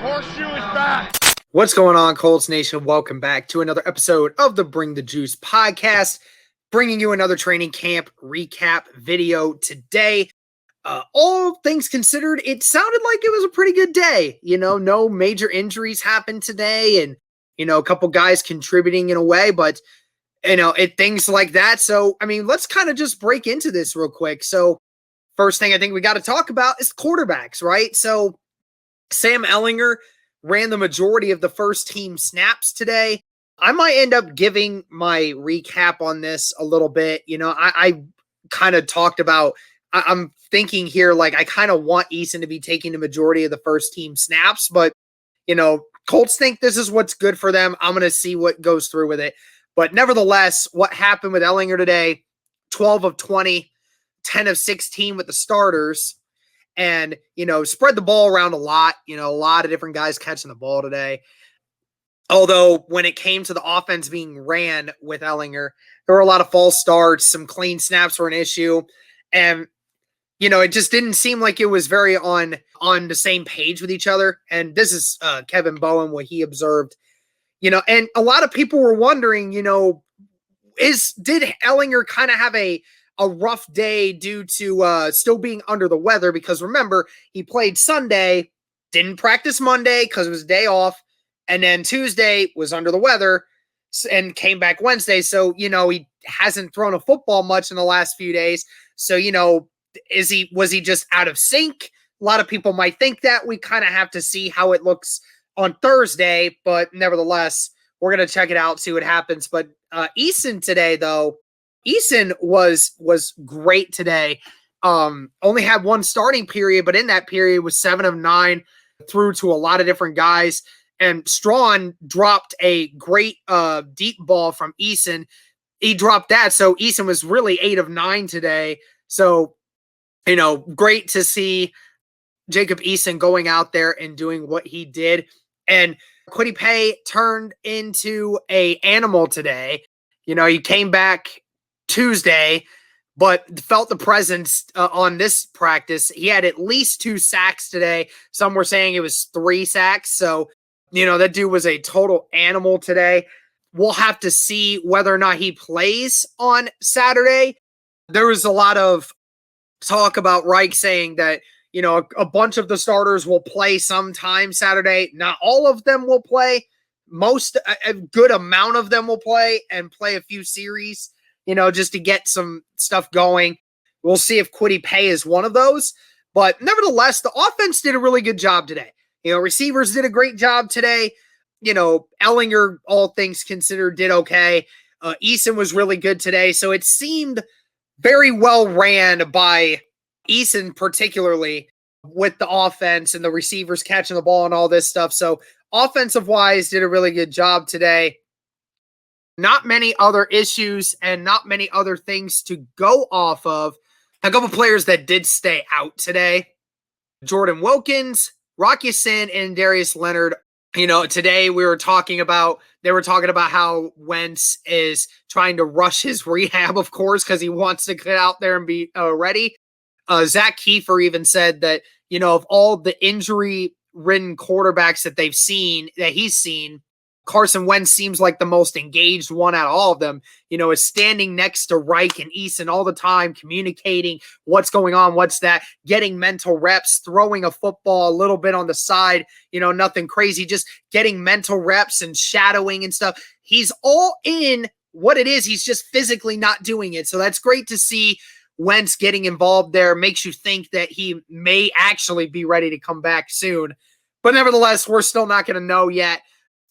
horseshoe is back. What's going on, Colts Nation? Welcome back to another episode of the Bring the Juice podcast, bringing you another training camp recap video today. All things considered, it sounded like it was a pretty good day. You know, no major injuries happened today, and, you know, a couple guys contributing in a way, but, you know, things like that. So, I mean, let's kind of just break into this real quick. So, first thing I think we got to talk about is quarterbacks, right? So, Sam Ellinger ran the majority of the first team snaps today. I might end up giving my recap on this a little bit. You know, I kind of talked about, I'm thinking here, like, I kind of want Eason to be taking the majority of the first team snaps, but, you know, Colts think this is what's good for them. I'm going to see what goes through with it. But nevertheless, what happened with Ellinger today, 12 of 20, 10 of 16 with the starters. And, you know, spread the ball around a lot, you know, a lot of different guys catching the ball today. Although when it came to the offense being ran with Ellinger, there were a lot of false starts, some clean snaps were an issue. And, you know, it just didn't seem like it was very on the same page with each other. And this is Kevin Bowen, what he observed, you know, and a lot of people were wondering, you know, did Ellinger kind of have a rough day due to still being under the weather? Because remember, he played Sunday, didn't practice Monday because it was a day off, and then Tuesday was under the weather and came back Wednesday. So, you know, he hasn't thrown a football much in the last few days. So, you know, was he just out of sync? A lot of people might think that. We kind of have to see how it looks on Thursday, but nevertheless, we're going to check it out, see what happens. But Eason today, though, Eason was great today. Only had one starting period, but in that period was 7 of 9, threw to a lot of different guys. And Strawn dropped a great deep ball from Eason. He dropped that, so Eason was really 8 of 9 today. So, you know, great to see Jacob Eason going out there and doing what he did. And Kwity Paye turned into an animal today. You know, he came back Tuesday, but felt the presence on this practice. He had at least 2 sacks today. Some were saying it was 3 sacks. So, you know, that dude was a total animal today. We'll have to see whether or not he plays on Saturday. There was a lot of talk about Reich saying that, you know, a bunch of the starters will play sometime Saturday. Not all of them will play. A good amount of them will play and play a few series, you know, just to get some stuff going. We'll see if Kwity Paye is one of those. But nevertheless, the offense did a really good job today. You know, receivers did a great job today. You know, Ellinger, all things considered, did okay. Eason was really good today. So it seemed very well ran by Eason, particularly with the offense and the receivers catching the ball and all this stuff. So offensive-wise, did a really good job today. Not many other issues and not many other things to go off of. A couple players that did stay out today: Jordan Wilkins, Rock Ya-Sin, and Darius Leonard. You know, today they were talking about how Wentz is trying to rush his rehab, of course, because he wants to get out there and be ready. Zach Kiefer even said that, you know, of all the injury-ridden quarterbacks that he's seen, Carson Wentz seems like the most engaged one out of all of them. You know, is standing next to Reich and Eason all the time, communicating what's going on, what's that, getting mental reps, throwing a football a little bit on the side, you know, nothing crazy, just getting mental reps and shadowing and stuff. He's all in what it is. He's just physically not doing it. So that's great to see Wentz getting involved there. Makes you think that he may actually be ready to come back soon. But nevertheless, we're still not going to know yet.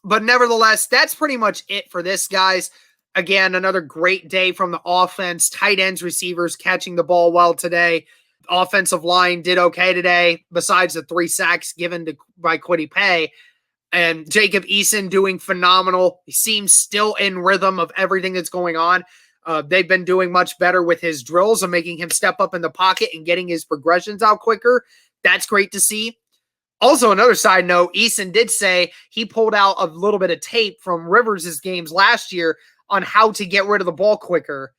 But nevertheless, that's pretty much it for this, guys. Again, another great day from the offense. Tight ends, receivers catching the ball well today. Offensive line did okay today, besides the 3 sacks given by Kwity Paye. And Jacob Eason doing phenomenal. He seems still in rhythm of everything that's going on. They've been doing much better with his drills and making him step up in the pocket and getting his progressions out quicker. That's great to see. Also, another side note, Eason did say he pulled out a little bit of tape from Rivers' games last year on how to get rid of the ball quicker.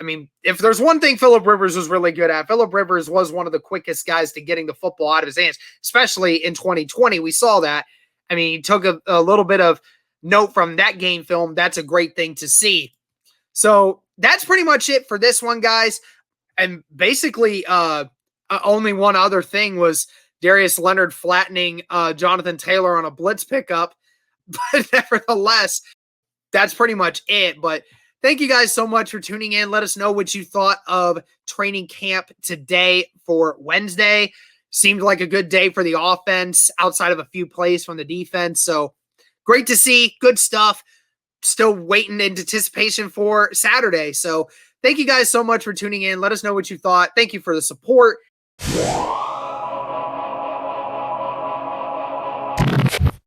I mean, if there's one thing Phillip Rivers was really good at, Phillip Rivers was one of the quickest guys to getting the football out of his hands, especially in 2020. We saw that. I mean, he took a little bit of note from that game film. That's a great thing to see. So that's pretty much it for this one, guys. And basically, only one other thing was Darius Leonard flattening Jonathan Taylor on a blitz pickup. But nevertheless, that's pretty much it. But thank you guys so much for tuning in. Let us know what you thought of training camp today for Wednesday. Seemed like a good day for the offense outside of a few plays from the defense. So great to see. Good stuff. Still waiting in anticipation for Saturday. So thank you guys so much for tuning in. Let us know what you thought. Thank you for the support.